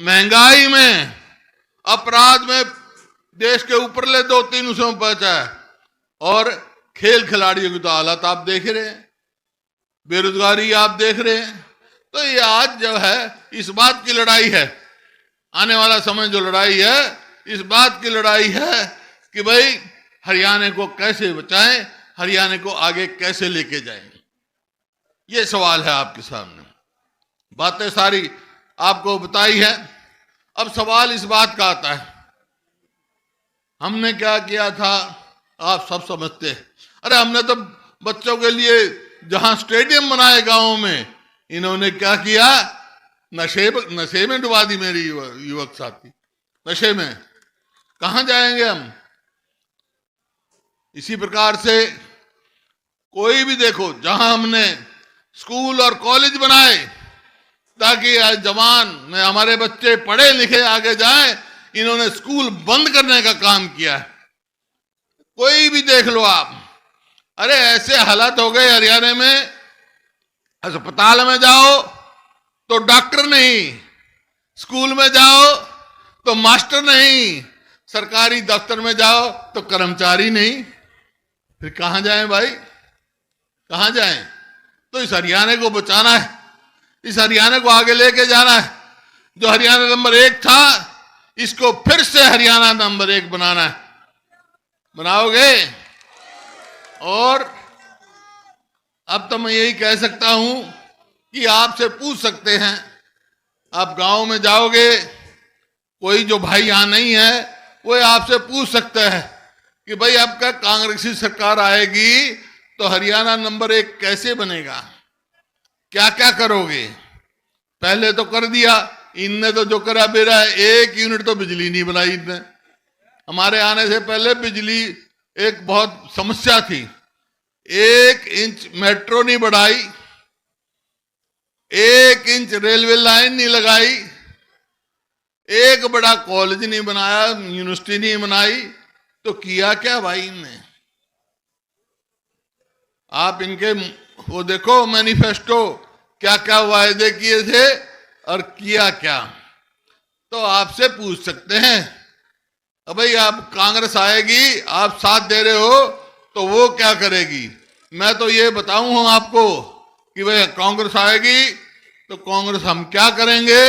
महंगाई में, अपराध में देश के ऊपरले 2-3 उसमें पहुंचा है। और खेल खिलाड़ियों की तो हालत आप देख रहे हैं, बेरोजगारी आप देख रहे हैं। तो ये आज जो है इस बात की लड़ाई है, आने वाला समय जो लड़ाई है इस बात की लड़ाई है कि भाई हरियाणा को कैसे बचाएं, हरियाणा को आगे कैसे लेके जाएं। ये सवाल है आपके सामने। बातें सारी आपको बताई है। अब सवाल इस बात का आता है, हमने क्या किया था आप सब समझते हैं। अरे हमने तो बच्चों के लिए जहां स्टेडियम बनाए गांवों में, इन्होंने क्या किया, नशे में डुबा दी मेरी युवक साथी। नशे में कहां जाएंगे हम। इसी प्रकार से कोई भी देखो, जहां हमने स्कूल और कॉलेज बनाए ताकि जवान में हमारे बच्चे पढ़े लिखे आगे जाएं, इन्होंने स्कूल बंद करने का काम किया है। कोई भी देख लो आप, अरे ऐसे हालात हो गए हरियाणा में, अस्पताल में जाओ तो डॉक्टर नहीं, स्कूल में जाओ तो मास्टर नहीं, सरकारी दफ्तर में जाओ तो कर्मचारी नहीं। फिर कहां जाएं भाई, कहां जाएं। तो इस हरियाणा को बचाना है, इस हरियाणा को आगे लेके जाना है। जो हरियाणा नंबर 1 था, इसको फिर से हरियाणा नंबर 1 बनाना है। बनाओगे? और अब तो मैं यही कह सकता हूं कि आपसे पूछ सकते हैं, आप गांव में जाओगे, कोई जो भाई यहां नहीं है वो आपसे पूछ सकता है कि भाई अब क्या कांग्रेसी सरकार आएगी तो हरियाणा नंबर 1 कैसे बनेगा, क्या क्या करोगे। पहले तो कर दिया इनने, तो जो करा बेरा है, 1 यूनिट तो बिजली नहीं बनाई इनने। हमारे आने से पहले बिजली एक बहुत समस्या थी, 1 इंच मेट्रो नहीं बढ़ाई, 1 इंच रेलवे लाइन नहीं लगाई, एक बड़ा कॉलेज नहीं बनाया, यूनिवर्सिटी नहीं बनाई। तो किया क्या भाई इनने। आप इनके वो देखो मैनिफेस्टो, क्या क्या वायदे किए थे और किया क्या। तो आपसे पूछ सकते हैं, अब भाई आप कांग्रेस आएगी, आप साथ दे रहे हो तो वो क्या करेगी। मैं तो ये बताऊं आपको कि भाई कांग्रेस आएगी तो कांग्रेस हम क्या करेंगे।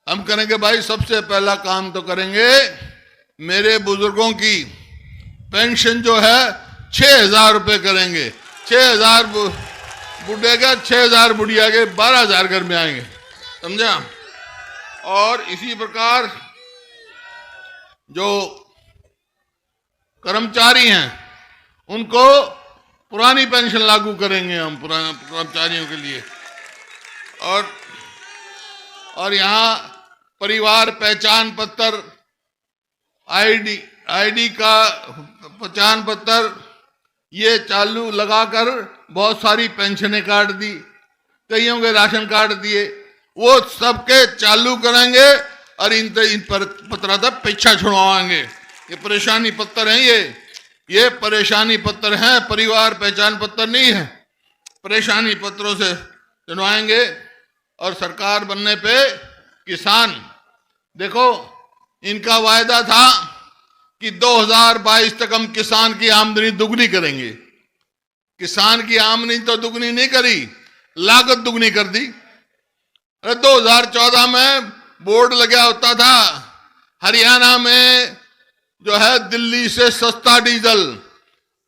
हम करेंगे भाई, सबसे पहला काम तो करेंगे, मेरे बुजुर्गों की पेंशन जो है 6,000 रुपए करेंगे। 6,000 बुढ़े का, 6,000 बुढ़िया के, 12,000 घर में आएंगे, समझा। और इसी प्रकार जो कर्मचारी हैं उनको पुरानी पेंशन लागू करेंगे हम, पुराने कर्मचारियों के लिए। और यहाँ परिवार पहचान पत्र, आईडी का पहचान पत्र, ये चालू लगाकर बहुत सारी पेंशनें काट दी, कईयों के राशन कार्ड दिए, वो सबके चालू करेंगे और इन पर पत्र था पीछा छुड़वाएंगे। ये परेशानी पत्र हैं, ये परेशानी पत्र हैं, परिवार पहचान पत्र नहीं है। परेशानी पत्रों से चुनवाएंगे। और सरकार बनने पे किसान, देखो इनका वायदा था कि 2022 तक हम किसान की आमदनी दुगनी करेंगे। किसान की आमदनी तो दुगनी नहीं करी, लागत दुगनी कर दी। 2014 में बोर्ड लगा होता था हरियाणा में जो है दिल्ली से सस्ता डीजल,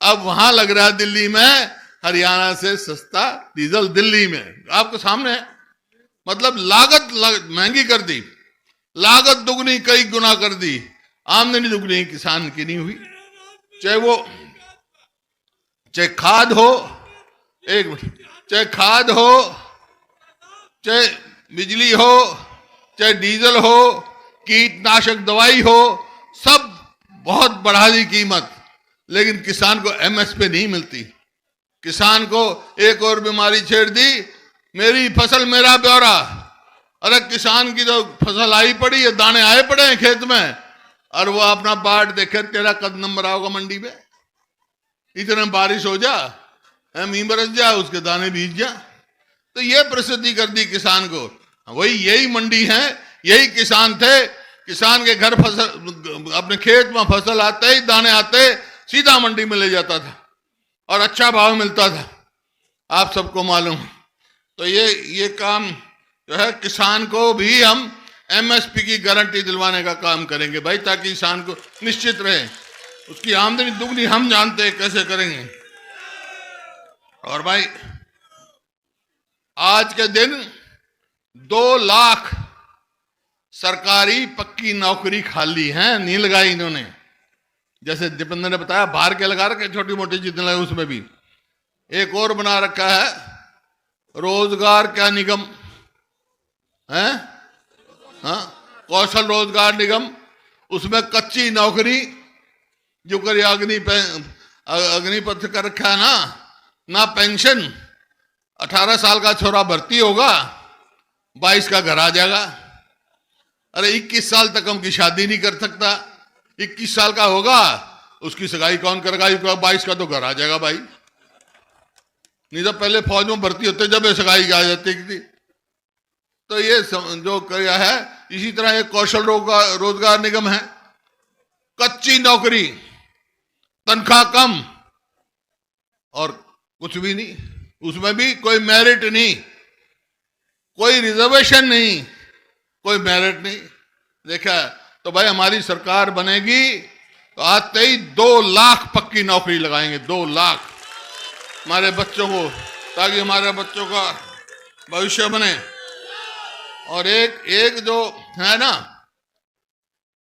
अब वहां लग रहा है दिल्ली में हरियाणा से सस्ता डीजल दिल्ली में, आपके सामने है। मतलब लागत महंगी कर दी, लागत दुगनी कई गुना कर दी, आमदनी दुगनी किसान की नहीं हुई। चाहे खाद हो, एक मिनट, चाहे खाद हो, चाहे बिजली हो, चाहे डीजल हो, कीटनाशक दवाई हो, सब बहुत बढ़ा दी कीमत, लेकिन किसान को एमएसपी नहीं मिलती। किसान को एक और बीमारी छेड़ दी, मेरी फसल मेरा ब्यौरा। अरे किसान की तो फसल आई पड़ी है, दाने आए पड़े हैं खेत में, और वो अपना बाट देखे, तेरा कद नंबर आओगा मंडी में, इतने बारिश हो जा, मींह बरस जा, उसके दाने भीज जा। तो ये परिस्थिति कर दी किसान को। वही यही मंडी है, यही किसान थे। किसान के घर फसल, अपने खेत में फसल आते ही, दाने आते सीधा मंडी में ले जाता था और अच्छा भाव मिलता था, आप सबको मालूम। तो ये काम जो है, किसान को भी हम एमएसपी की गारंटी दिलवाने का काम करेंगे भाई, ताकि किसान को निश्चित रहे, उसकी आमदनी दुगनी हम जानते हैं कैसे करेंगे। और भाई आज के दिन 2 लाख सरकारी पक्की नौकरी खाली है, नहीं लगाई इन्होंने। जैसे दीपेंद्र ने बताया, बाहर के लगा रखे छोटी मोटी जितने लगे, उसमें भी एक और बना रखा है, रोजगार क्या निगम है, हाँ, कौशल रोजगार निगम। उसमें कच्ची नौकरी जो कर अग्निपथ कर रखा है ना पेंशन। 18 साल का छोरा भर्ती होगा, 22 का घर आ जाएगा। अरे 21 साल तक हम की शादी नहीं कर सकता, 21 साल का होगा उसकी सगाई कौन करेगा, 22 का तो घर आ जाएगा भाई। नहीं तो पहले फौज में भर्ती होते जब ये सगाई आ जाती थी। तो ये जो किया है, इसी तरह एक कौशल रोजगार निगम है, कच्ची नौकरी, तनख्वाह कम और कुछ भी नहीं, उसमें भी कोई मेरिट नहीं, कोई रिजर्वेशन नहीं, कोई मेरिट नहीं। देखा, तो भाई हमारी सरकार बनेगी तो आते ही 2 लाख पक्की नौकरी लगाएंगे, 2 लाख हमारे बच्चों को, ताकि हमारे बच्चों का भविष्य बने। और एक जो है ना,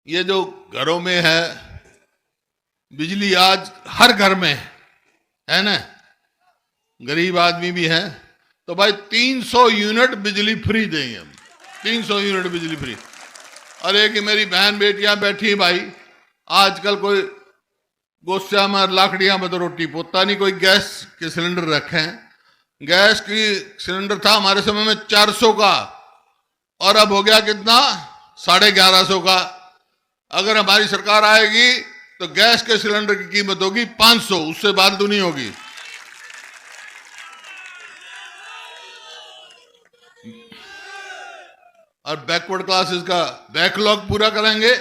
ये जो घरों में है बिजली, आज हर घर में है ना, गरीब आदमी भी है, तो भाई 300 यूनिट बिजली फ्री देंगे हम, 300 यूनिट बिजली फ्री। अरे कि मेरी बहन बेटियां बैठी भाई, आजकल कोई गोस्या में लाकड़ियां में तो रोटी पोता नहीं, कोई गैस के सिलेंडर रखे हैं। गैस की सिलेंडर था हमारे समय में 400 का, और अब हो गया कितना, 1150 का। अगर हमारी सरकार आएगी तो गैस के सिलेंडर की कीमत होगी 500, उससे फालतू नहीं होगी। और बैकवर्ड क्लासेस का बैकलॉग पूरा करेंगे।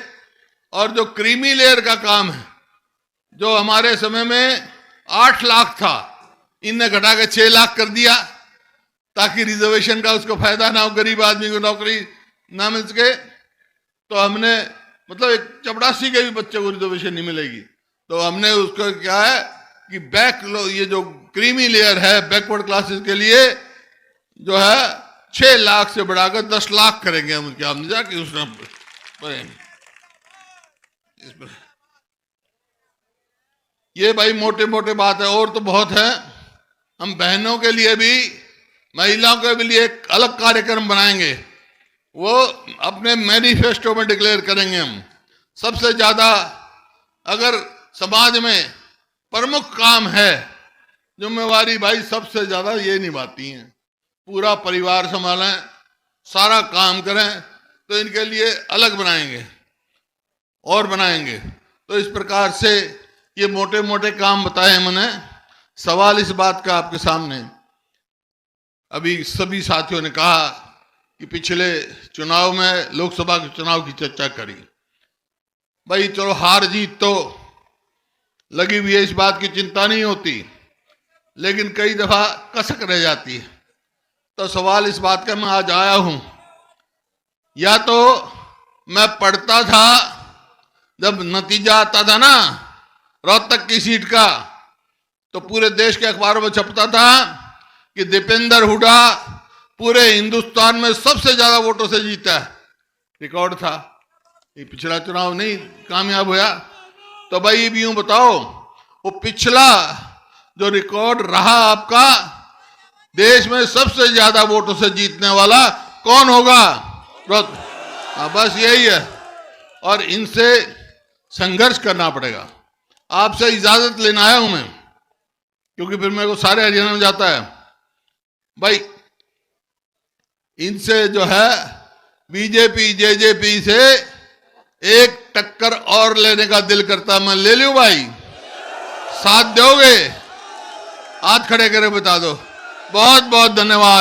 और जो क्रीमी लेयर का काम है, जो हमारे समय में 8 लाख था, इनने घटा के 6 लाख कर दिया, ताकि रिजर्वेशन का उसको फायदा ना हो, गरीब आदमी को नौकरी ना मिल सके। तो हमने मतलब एक चपड़ासी के भी बच्चे को रिजर्वेशन नहीं मिलेगी, तो हमने उसको क्या है कि ये जो क्रीमी लेयर है बैकवर्ड क्लासेस के लिए जो है 6 लाख से बढ़ाकर 10 लाख करेंगे हम उनके, हमने जाके उसने ये भाई मोटे मोटे बात है, और तो बहुत है। हम बहनों के लिए भी, महिलाओं के लिए एक अलग कार्यक्रम बनाएंगे, वो अपने मैनिफेस्टो में डिक्लेयर करेंगे हम। सबसे ज्यादा अगर समाज में प्रमुख काम है, जिम्मेवारी भाई सबसे ज्यादा ये निभाती हैं, पूरा परिवार संभालें, सारा काम करें, तो इनके लिए अलग बनाएंगे और बनाएंगे। तो इस प्रकार से ये मोटे मोटे काम बताए मैंने। सवाल इस बात का आपके सामने, अभी सभी साथियों ने कहा कि पिछले चुनाव में, लोकसभा के चुनाव की चर्चा करी। भाई चलो हार जीत तो लगी हुई है, इस बात की चिंता नहीं होती, लेकिन कई दफा कसक रह जाती है। तो सवाल इस बात का, मैं आज आया हूं, या तो मैं पढ़ता था जब नतीजा आता था ना रोहतक की सीट का, तो पूरे देश के अखबारों में छपता था कि दीपेंद्र हुड्डा पूरे हिंदुस्तान में सबसे ज्यादा वोटों से जीता है, रिकॉर्ड था। ये पिछला चुनाव नहीं कामयाब हुआ। तो भाई ये भी यूं बताओ, वो पिछला जो रिकॉर्ड रहा आपका, देश में सबसे ज्यादा वोटों से जीतने वाला कौन होगा? बस यही है, और इनसे संघर्ष करना पड़ेगा। आपसे इजाजत लेना आया हूं मैं, क्योंकि फिर मेरे को सारे हरियाणा में जाता है। भाई इनसे जो है बीजेपी जेजेपी से एक टक्कर और लेने का दिल करता, मैं ले लूं भाई, साथ दोगे? हाथ खड़े करके बता दो। बहुत बहुत धन्यवाद।